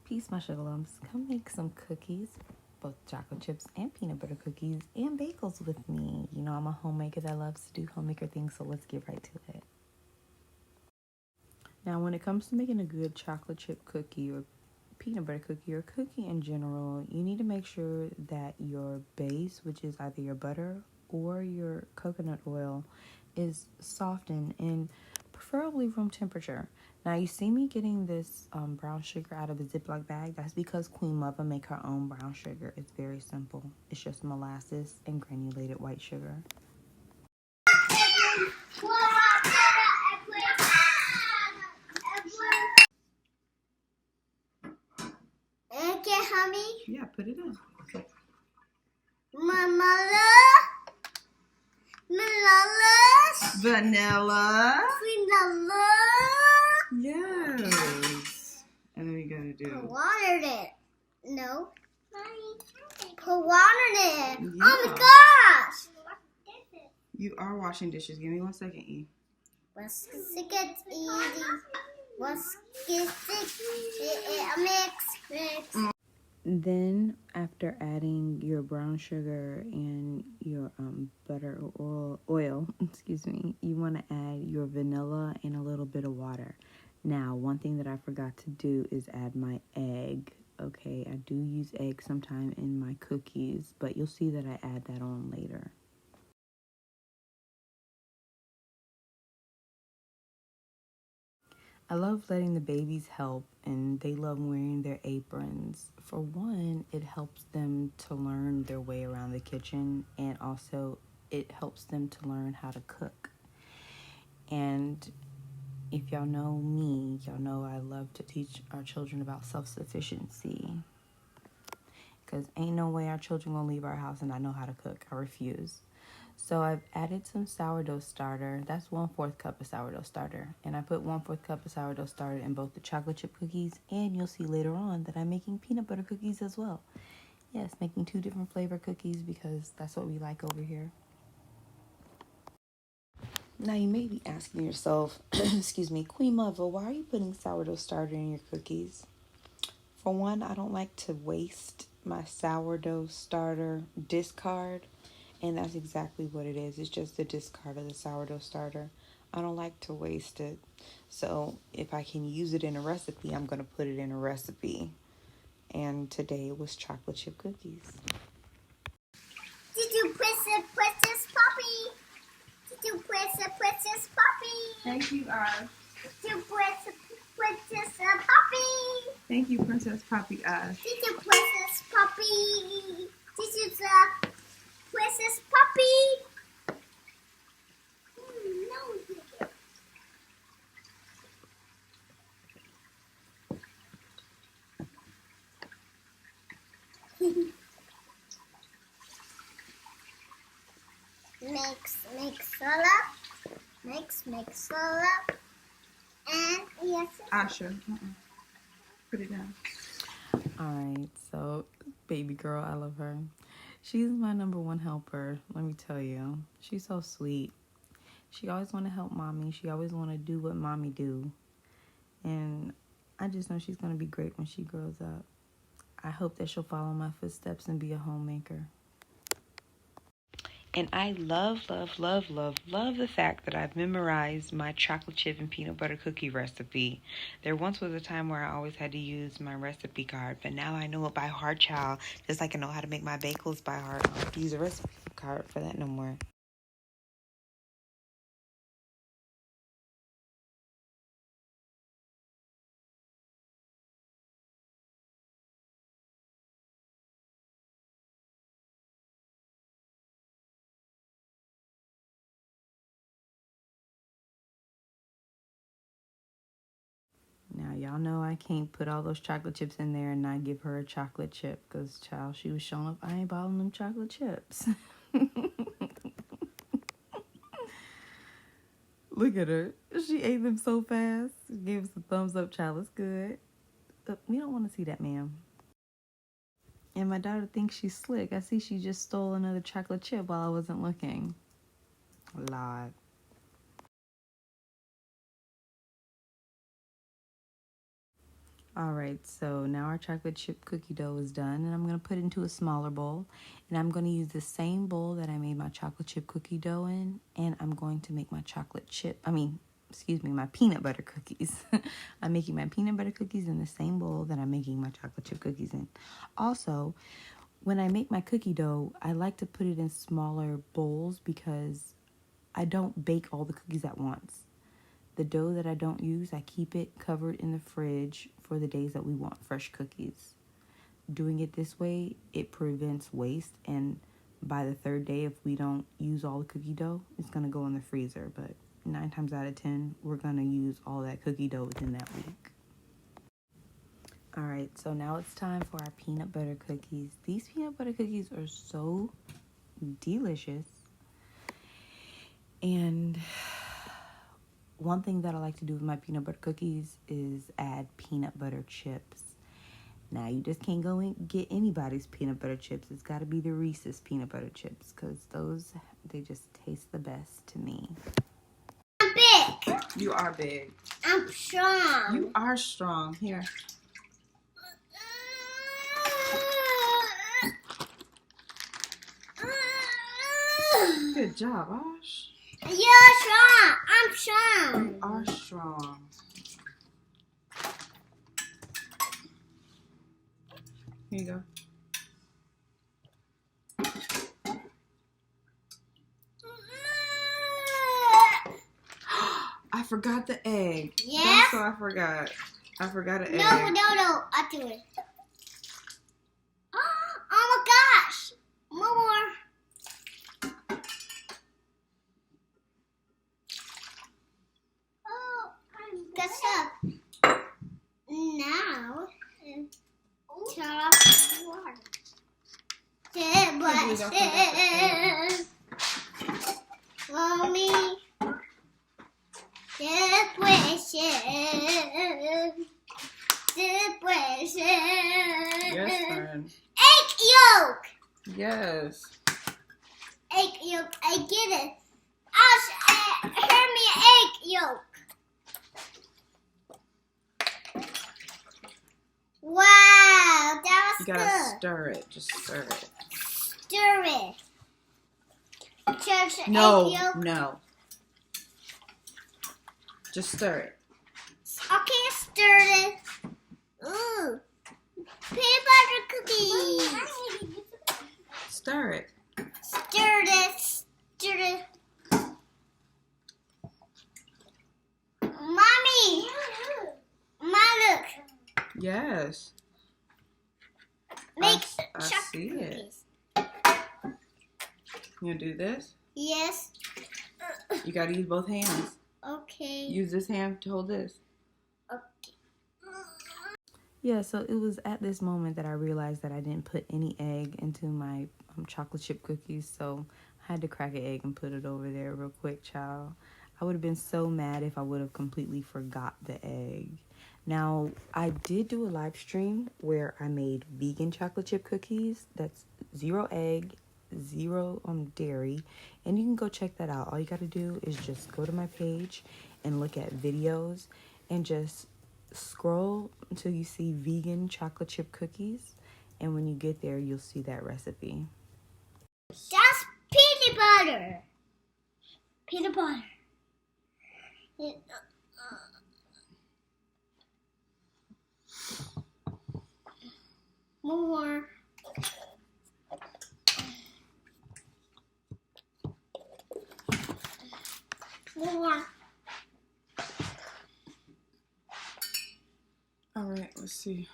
Peace, my sugar lumps. Come make some cookies, both chocolate chips and peanut butter cookies, and bagels with me. You know, I'm a homemaker that loves to do homemaker things, so let's get right to it. Now, when it comes to making a good chocolate chip cookie or peanut butter cookie or cookie in general, you need to make sure that your base, which is either your butter or your coconut oil, is softened and preferably room temperature. Now, you see me getting this brown sugar out of a Ziploc bag. That's because Queen Mother make her own brown sugar. It's very simple. It's just molasses and granulated white sugar. Okay, honey. Yeah, put it in. Vanilla. Yes. And then we gotta do. Put water in it. No. Put water in it. Yeah. Oh my gosh. You are washing dishes. Give me 1 second, E. Let's get easy. Let's get mix. Then, after adding your brown sugar and your butter or oil, excuse me, you want to add your vanilla and a little bit of water. Now, one thing that I forgot to do is add my egg. Okay, I do use egg sometime in my cookies, but you'll see that I add that on later. I love letting the babies help, and they love wearing their aprons. For one, it helps them to learn their way around the kitchen, and also it helps them to learn how to cook. And if y'all know me, y'all know I love to teach our children about self-sufficiency. Because ain't no way our children gonna leave our house and not know how to cook. I refuse. So I've added some sourdough starter. That's 1/4 cup of sourdough starter. And I put 1/4 cup of sourdough starter in both the chocolate chip cookies, and you'll see later on that I'm making peanut butter cookies as well. Yes, making 2 different flavor cookies because that's what we like over here. Now you may be asking yourself, excuse me, Queen Mother, why are you putting sourdough starter in your cookies? For one, I don't like to waste my sourdough starter discard. And that's exactly what it is. It's just the discard of the sourdough starter. I don't like to waste it. So if I can use it in a recipe, I'm going to put it in a recipe. And today it was chocolate chip cookies. Did you Princess Puppy? Did you Princess Puppy? Thank you, Ash. Did you Princess Puppy? Thank you, Princess Poppy Ash. Did you Princess Puppy? This is a Princess Puppy. No, you didn't. Mix all up. Mix all up. And yes. Asha, put it down. Alright, so baby girl, I love her. She's my number one helper, let me tell you. She's so sweet. She always want to help mommy. She always want to do what mommy do. And I just know she's going to be great when she grows up. I hope that she'll follow my footsteps and be a homemaker. And I love the fact that I've memorized my chocolate chip and peanut butter cookie recipe. There once was a time where I always had to use my recipe card, but now I know it by heart, child. Just like I know how to make my bagels by heart. I don't have to use a recipe card for that no more. Now, y'all know I can't put all those chocolate chips in there and not give her a chocolate chip. Because, child, she was showing up, I ain't bottling them chocolate chips. Look at her. She ate them so fast. Gave us a thumbs up, child. It's good. We don't want to see that, ma'am. And my daughter thinks she's slick. I see she just stole another chocolate chip while I wasn't looking. Lord. Alright, so now our chocolate chip cookie dough is done, and I'm going to put it into a smaller bowl. And I'm going to use the same bowl that I made my chocolate chip cookie dough in, and I'm going to make my my peanut butter cookies. I'm making my peanut butter cookies in the same bowl that I'm making my chocolate chip cookies in. Also, when I make my cookie dough, I like to put it in smaller bowls because I don't bake all the cookies at once. The dough that I don't use, I keep it covered in the fridge for the days that we want fresh cookies. Doing it this way, it prevents waste, and by the third day, if we don't use all the cookie dough, it's going to go in the freezer. But 9 times out of 10, we're going to use all that cookie dough within that week. Alright, so now it's time for our peanut butter cookies. These peanut butter cookies are so delicious. And one thing that I like to do with my peanut butter cookies is add peanut butter chips. Now, you just can't go and get anybody's peanut butter chips. It's got to be the Reese's peanut butter chips because those, they just taste the best to me. I'm big. You are big. I'm strong. You are strong. Here. Good job, Ash. You're strong. I'm strong. You are strong. Here you go. I forgot the egg. Yes? That's what I forgot. I forgot an egg. No. I'll do it. Oh my gosh. More. Oh, that's up. Now, turn off the water. Mommy. Yes, friend. Egg yolk. Yes. Egg yolk. I get it. Hand me an egg yolk. Wow, that was You gotta good. stir it. Just stir it. Stir it. Just egg No, yolk. no. Just stir it. Okay, stir it. Ooh, peanut butter cookies. Stir it. Stir it. Stir it. Mommy, look. Yes. Make I chocolate see it. cookies. You gonna do this? Yes. You gotta use both hands. Okay. Use this hand to hold this. Okay. Yeah, so it was at this moment that I realized that I didn't put any egg into my chocolate chip cookies, so I had to crack an egg and put it over there real quick, child. I would have been so mad if I would have completely forgot the egg. Now, I did do a live stream where I made vegan chocolate chip cookies. That's 0 egg, 0 dairy, and you can go check that out. All you got to do is just go to my page and look at videos and just scroll until you see vegan chocolate chip cookies, and when you get there, you'll see that recipe. That's peanut butter. Peanut butter. More. More. All right, let's see.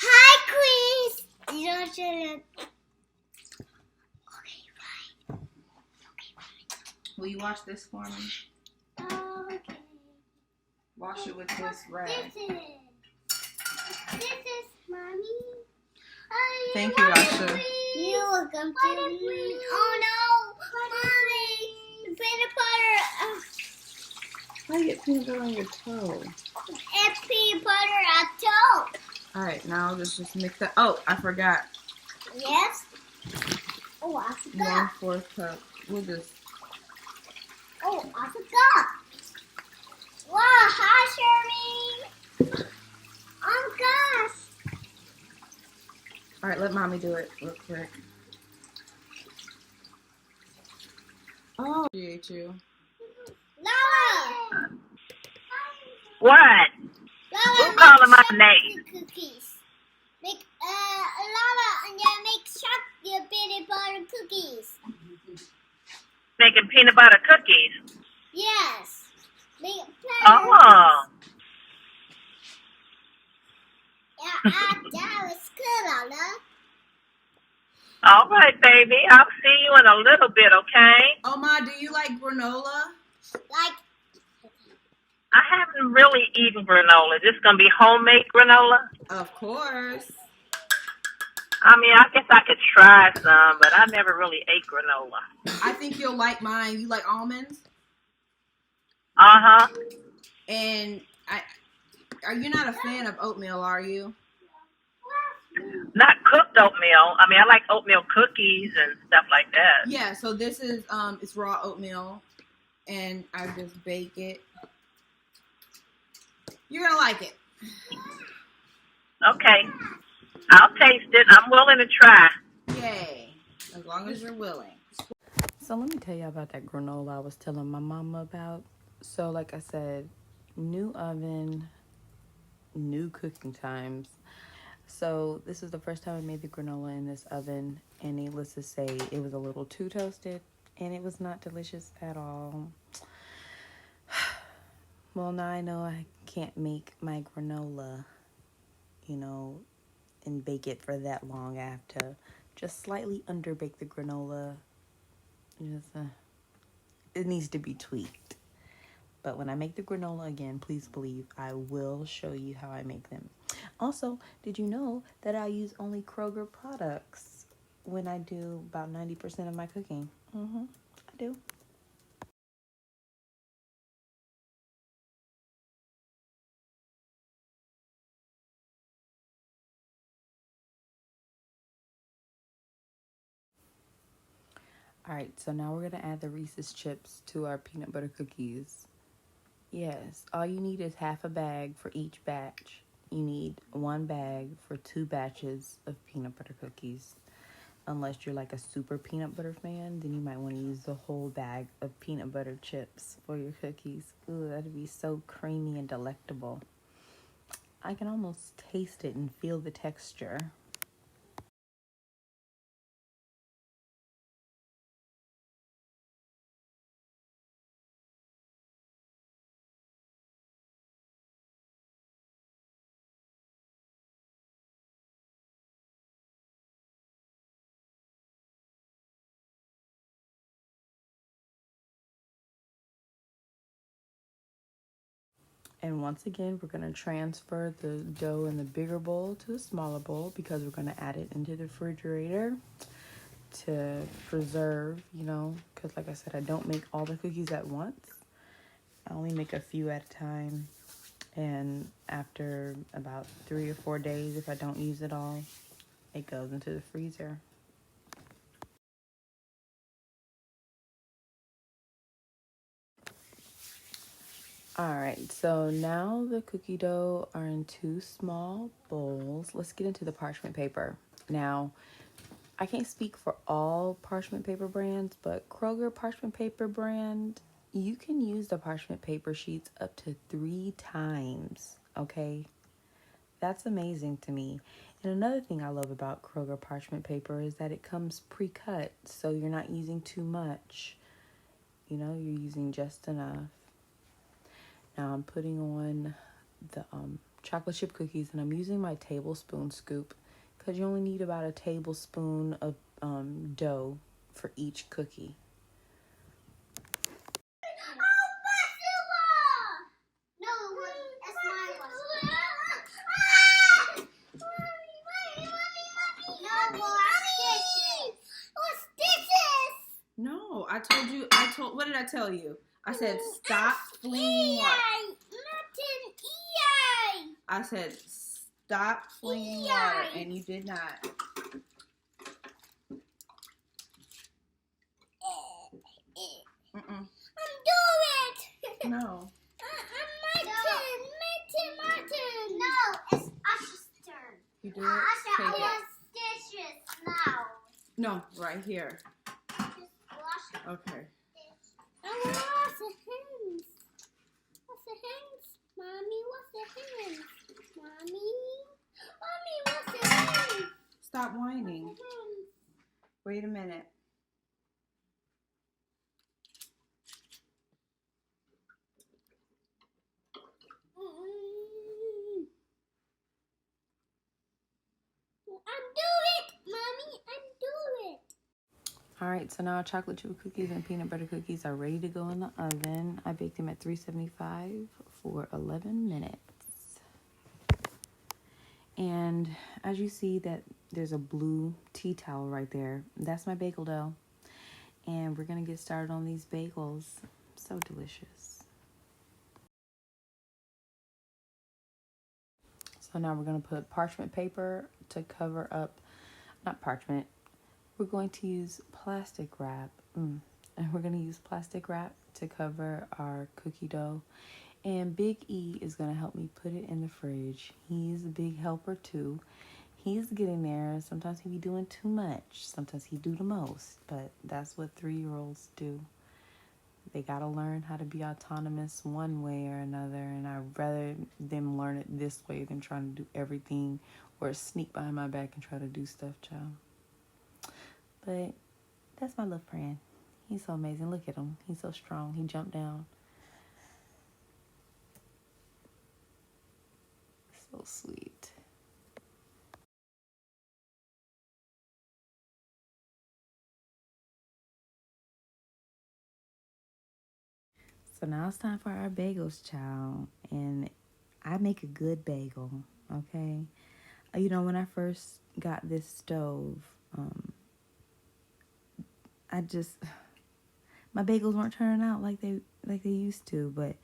Hi, Queens. You don't show it. Okay, right. Will you wash this for me? Okay. Wash it with this rag. This is mommy. Thank you, Asha. You're welcome to me. Oh no, mommy, the peanut butter. How do you get peanut butter on your toe? And peanut butter on top. All right, now let's just mix that. Oh, I forgot. Yes. Oh, I forgot. 1/4 cup. We'll just I forgot. Wow, hi, Sherry. Oh, gosh. All right, let mommy do it real quick. Oh, appreciate you. Lola. What? Who Lola, make calling my name? chocolate cookies. Make, Lola, and then make chocolate peanut butter cookies. Making peanut butter cookies. Yes. Make Oh. Yeah, that was good, Lola. All right, baby. I'll see you in a little bit, okay? Oh, Ma, do you like granola? Like, I haven't really eaten granola. Is this going to be homemade granola? Of course. I mean, I guess I could try some, but I never really ate granola. I think you'll like mine. You like almonds? Uh-huh. And are you not a fan of oatmeal, are you? Not cooked oatmeal. I mean, I like oatmeal cookies and stuff like that. Yeah, so this is it's raw oatmeal, and I just bake it. You're gonna like it. Okay. I'll taste it. I'm willing to try. Yay. As long as you're willing. So let me tell you about that granola I was telling my mama about. So like I said, new oven, new cooking times. So this is the first time I made the granola in this oven, and needless to say, it was a little too toasted, and it was not delicious at all. Well, now I know I can't make my granola, and bake it for that long. I have to just slightly underbake the granola. It needs to be tweaked. But when I make the granola again, please believe I will show you how I make them. Also, did you know that I use only Kroger products when I do about 90% of my cooking? I do. All right, so now we're going to add the Reese's chips to our peanut butter cookies. Yes, all you need is half a bag for each batch. You need one bag for 2 batches of peanut butter cookies. Unless you're like a super peanut butter fan, then you might want to use the whole bag of peanut butter chips for your cookies. Ooh, that'd be so creamy and delectable. I can almost taste it and feel the texture. And once again, we're going to transfer the dough in the bigger bowl to the smaller bowl because we're going to add it into the refrigerator to preserve, because like I said, I don't make all the cookies at once. I only make a few at a time. And after about 3 or 4 days, if I don't use it all, it goes into the freezer. Alright, so now the cookie dough are in 2 small bowls. Let's get into the parchment paper. Now, I can't speak for all parchment paper brands, but Kroger parchment paper brand, you can use the parchment paper sheets up to 3 times, okay? That's amazing to me. And another thing I love about Kroger parchment paper is that it comes pre-cut, so you're not using too much. You're using just enough. Now I'm putting on the chocolate chip cookies, and I'm using my tablespoon scoop because you only need about a tablespoon of dough for each cookie. No, what did I tell you? I said stop flinging water. I said stop flinging water, and you did not. Mm-mm. No. Martin. No, it's Usher's turn. You do it? Usher, Take I it. want dishes now. No, right here. Just wash Okay. I want to wash the hands. What's the hands? Mommy, what's the hands? Mommy? Mommy, what's the hands? Stop whining. The hands. Wait a minute. Undo it, Mommy, undo it. Alright, so now our chocolate chip cookies and peanut butter cookies are ready to go in the oven. I baked them at 375 for 11 minutes. And as you see that there's a blue tea towel right there, that's my bagel dough. And we're going to get started on these bagels. So delicious. So now we're going to put parchment paper to cover up, not parchment, we're going to use plastic wrap. And we're going to use plastic wrap to cover our cookie dough. And Big E is going to help me put it in the fridge. He's a big helper too. He's getting there. Sometimes he be doing too much. Sometimes he do the most. But that's what 3-year-olds do. They got to learn how to be autonomous one way or another. And I'd rather them learn it this way than trying to do everything or sneak behind my back and try to do stuff, child. But that's my little friend. He's so amazing. Look at him. He's so strong. He jumped down. So sweet. So now it's time for our bagels, child. And I make a good bagel, okay? You know, when I first got this stove, my bagels weren't turning out like they used to. But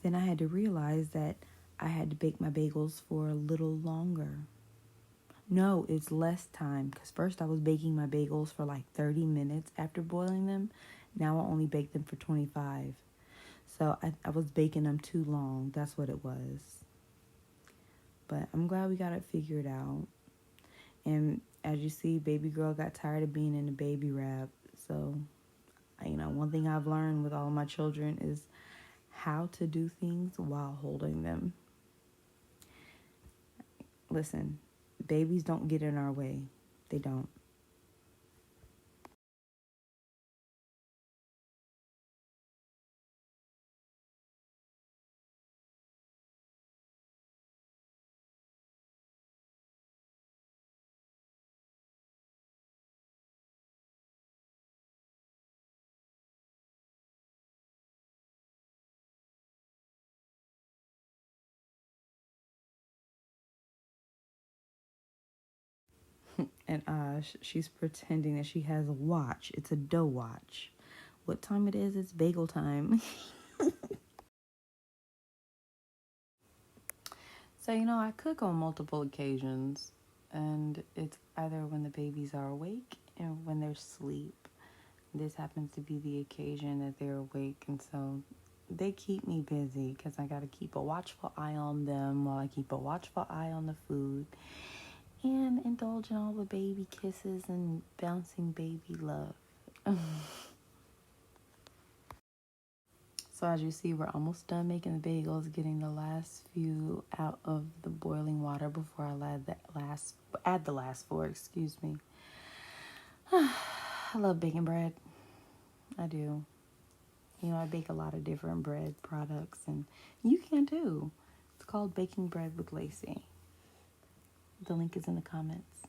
then I had to realize that I had to bake my bagels for a little longer. No, it's less time. Because first I was baking my bagels for like 30 minutes after boiling them. Now I only bake them for 25. So I was baking them too long. That's what it was. But I'm glad we got it figured out. And as you see, baby girl got tired of being in the baby wrap. So, you know, one thing I've learned with all of my children is how to do things while holding them. Listen, babies don't get in our way. They don't. And she's pretending that she has a watch. It's a dough watch. What time it is? It's bagel time. So, you know, I cook on multiple occasions. And it's either when the babies are awake and when they're asleep. This happens to be the occasion that they're awake. And so they keep me busy because I got to keep a watchful eye on them while I keep a watchful eye on the food. And indulge in all the baby kisses and bouncing baby love. So as you see, we're almost done making the bagels, getting the last few out of the boiling water before I add the last 4, excuse me. I love baking bread. I do. You know, I bake a lot of different bread products, and you can too. It's called Baking Bread with Lacey. The link is in the comments.